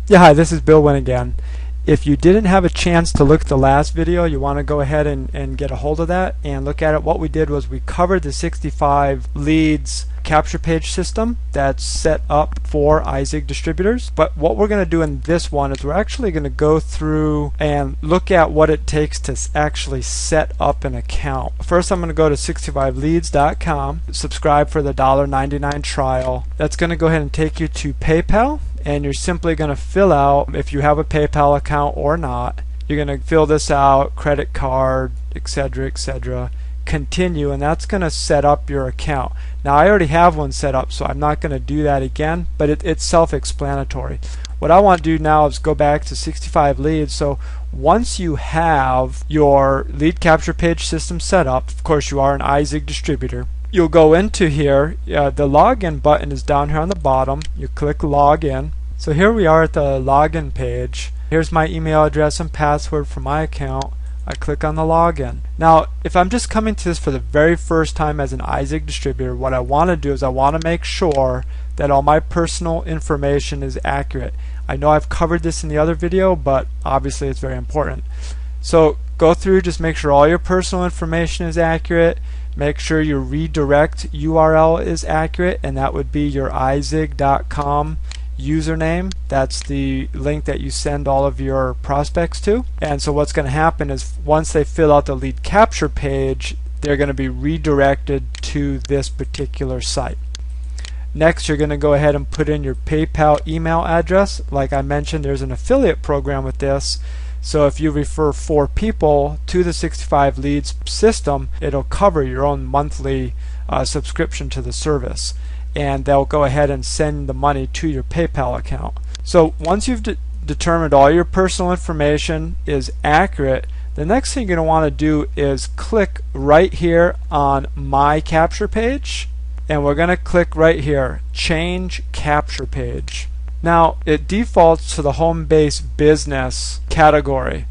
Yeah, hi, this is Bill Wynn again. If you didn't have a chance to look at the last video, you want to go ahead and get a hold of that and look at it. What we did was we covered the 65 leads capture page system that's set up for Izigg distributors. But what we're going to do in this one is we're actually going to go through and look at what it takes to actually set up an account. First, I'm going to go to 65leads.com, subscribe for the $1.99 trial. That's going to go ahead and take you to PayPal. And you're simply going to fill out, if you have a PayPal account or not, you're going to fill this out, credit card, etc., etc., continue, and that's going to set up your account. Now, I already have one set up, so I'm not going to do that again, but it's self-explanatory. What I want to do now is go back to 65 Leads. So once you have your lead capture page system set up, of course you are an Izigg distributor, you'll go into here. The login button is down here on the bottom. You click login. So here we are at the login page. Here's my email address and password for my account. I click on the login. Now, if I'm just coming to this for the very first time as an Izigg distributor, what I want to do is I want to make sure that all my personal information is accurate. I know I've covered this in the other video, but obviously it's very important. So go through, just make sure all your personal information is accurate. Make sure your redirect URL is accurate, and that would be your izigg.com username. That's the link that you send all of your prospects to. And so what's going to happen is once they fill out the lead capture page, they're going to be redirected to this particular site. Next, you're going to go ahead and put in your PayPal email address. Like I mentioned, there's an affiliate program with this. So if you refer 4 people to the 65 Leads system, it'll cover your own monthly subscription to the service. And they'll go ahead and send the money to your PayPal account. So once you've determined all your personal information is accurate, the next thing you're going to want to do is click right here on My Capture Page. And we're going to click right here, Change Capture Page. Now, it defaults to the home base business category.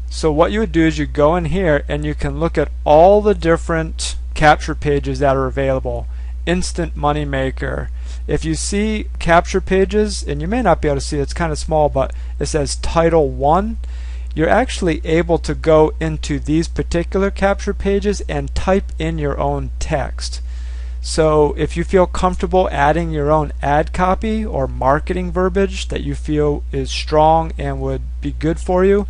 So what you would do is you go in here and you can look at all the different capture pages that are available. Instant Money Maker. If you see capture pages, and you may not be able to see it, it's kind of small, but it says Title 1, you're actually able to go into these particular capture pages and type in your own text. So if you feel comfortable adding your own ad copy or marketing verbiage that you feel is strong and would be good for you,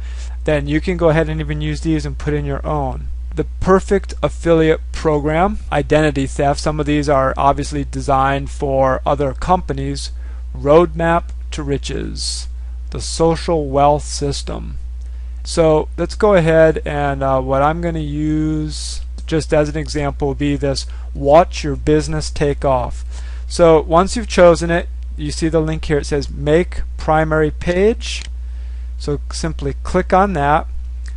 then you can go ahead and even use these and put in your own. The perfect affiliate program, identity theft. Some of these are obviously designed for other companies. Roadmap to riches, the social wealth system. So let's go ahead and what I'm going to use just as an example would be this watch your business take off. So once you've chosen it, you see the link here, it says make primary page. So simply click on that.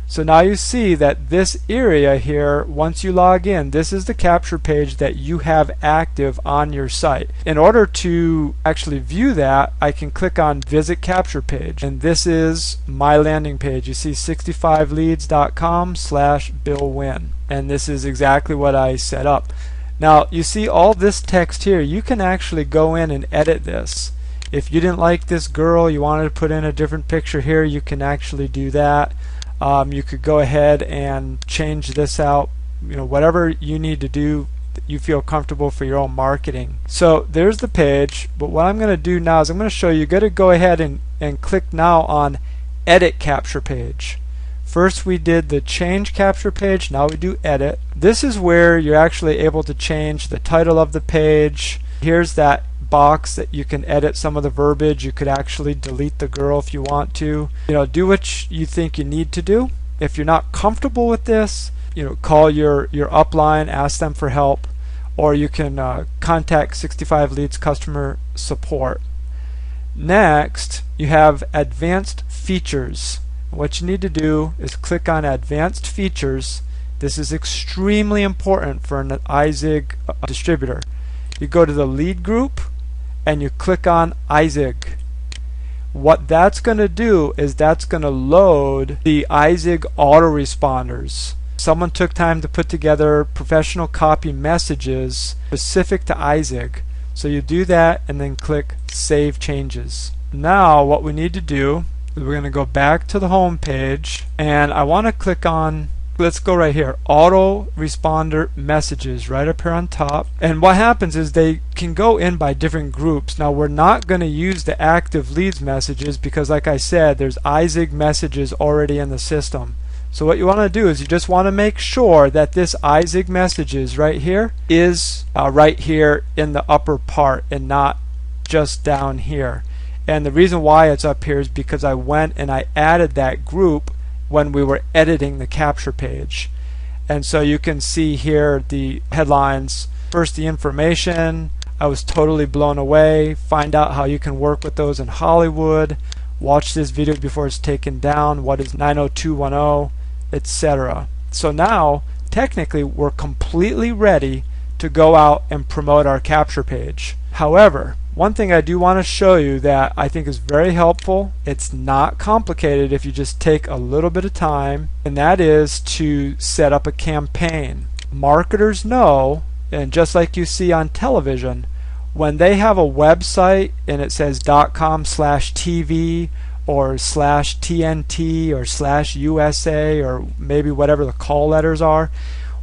So now you see that this area here, once you log in, this is the capture page that you have active on your site. In order to actually view that, I can click on Visit Capture Page. And this is my landing page. You see 65leads.com/BillWynn. And this is exactly what I set up. Now you see all this text here. You can actually go in and edit this. If you didn't like this girl, you wanted to put in a different picture here, you can actually do that. You could go ahead and change this out, whatever you need to do that you feel comfortable for your own marketing. So there's the page, but what I'm going to do now is I'm going to show you, got to go ahead and click now on Edit Capture Page. First we did the Change Capture Page, now we do Edit. This is where you're actually able to change the title of the page. Here's that box that you can edit some of the verbiage. You could actually delete the girl if you want to. Do what you think you need to do. If you're not comfortable with this, call your upline, ask them for help, or you can contact 65 Leads customer support. Next, you have advanced features. What you need to do is click on advanced features. This is extremely important for an Izigg distributor. You go to the lead group and you click on Izigg. What that's going to do is that's going to load the Izigg autoresponders. Someone took time to put together professional copy messages specific to Izigg. So you do that and then click Save Changes. now what we need to do is we're going to go back to the home page, and I want to click on, let's go right here, autoresponder messages right up here on top. And what happens is they can go in by different groups. Now we're not going to use the active leads messages because, like I said, there's Izigg messages already in the system. So what you want to do is you just want to make sure that this Izigg messages right here is right here in the upper part and not just down here. And the reason why it's up here is because I went and I added that group when we were editing the capture page. And so you can see here the headlines. First, the information. I was totally blown away. Find out how you can work with those in Hollywood. Watch this video before it's taken down. What is 90210, etc. So now technically we're completely ready to go out and promote our capture page. However, one thing I do want to show you that I think is very helpful, it's not complicated if you just take a little bit of time, and that is to set up a campaign. Marketers know, and just like you see on television, when they have a website and it says .com/TV or /TNT or /USA or maybe whatever the call letters are,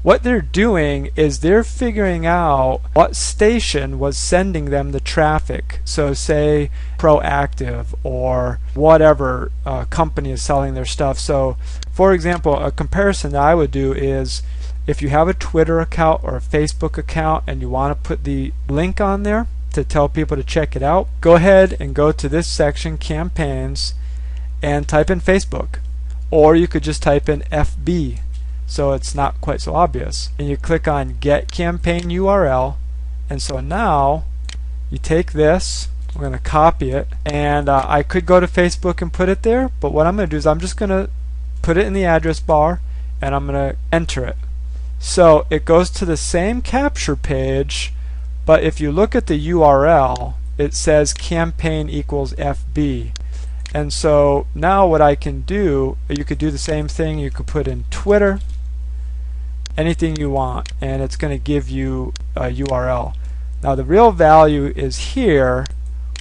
what they're doing is they're figuring out what station was sending them the traffic. So say Proactive or whatever company is selling their stuff. So for example, a comparison that I would do is if you have a Twitter account or a Facebook account and you want to put the link on there to tell people to check it out, go ahead and go to this section, campaigns, and type in Facebook. Or you could just type in FB, so it's not quite so obvious. And you click on Get Campaign URL, and so now you take this, we're going to copy it, and I could go to Facebook and put it there, but what I'm going to do is I'm just going to put it in the address bar and I'm going to enter it. So it goes to the same capture page, but if you look at the URL, it says campaign equals FB. And so now what I can do, you could do the same thing. You could put in Twitter, anything you want, and it's going to give you a URL. Now the real value is here,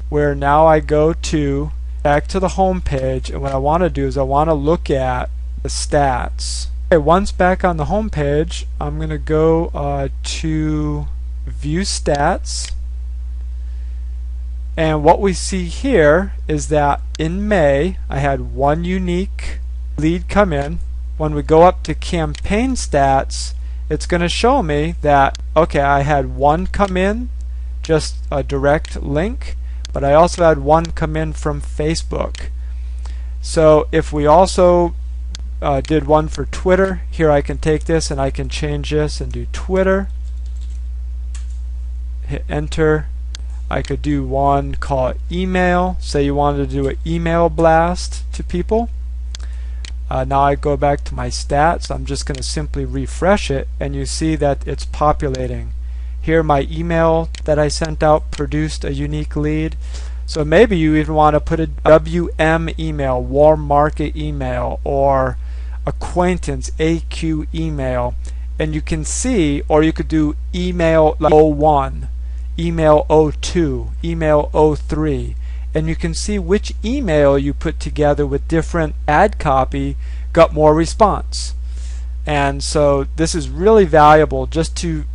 where now I go to back to the home page, and what I want to do is I want to look at the stats. Okay, once back on the home page, I'm going to go to View Stats, and what we see here is that in May I had one unique lead come in. When we go up to campaign stats, it's going to show me that, okay, I had one come in, just a direct link, but I also had one come in from Facebook. So if we also did one for Twitter, here I can take this and I can change this and do Twitter, hit enter. I could do one, call it email, say you wanted to do an email blast to people. Now I go back to my stats. I'm just going to simply refresh it, and you see that it's populating. Here my email that I sent out produced a unique lead. So maybe you even want to put a WM email, warm market email, or acquaintance AQ email, and you can see, or you could do email 01, email 02, email 03. And you can see which email you put together with different ad copy got more response. And so this is really valuable just to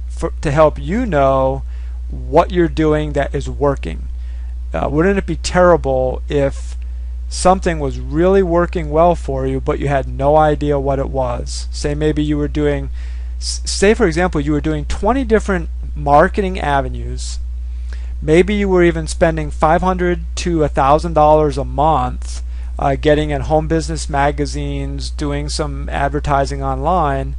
help you know what you're doing that is working. Wouldn't it be terrible if something was really working well for you but you had no idea what it was? Say maybe you were doing, say for example, you were doing 20 different marketing avenues. Maybe you were even spending $500 to $1,000 a month getting in home business magazines, doing some advertising online,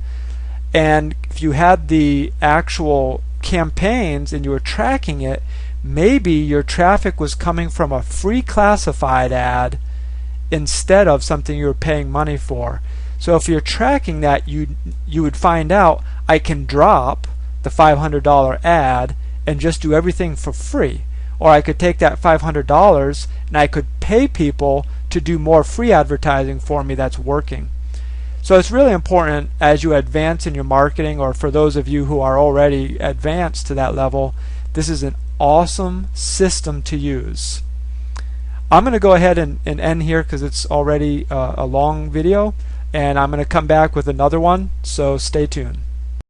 and if you had the actual campaigns and you were tracking it, maybe your traffic was coming from a free classified ad instead of something you were paying money for. So if you're tracking that, you would find out I can drop the $500 ad and just do everything for free. Or I could take that $500 and I could pay people to do more free advertising for me that's working. So it's really important as you advance in your marketing, or for those of you who are already advanced to that level, this is an awesome system to use. I'm going to go ahead and end here because it's already a long video, and I'm going to come back with another one, so stay tuned.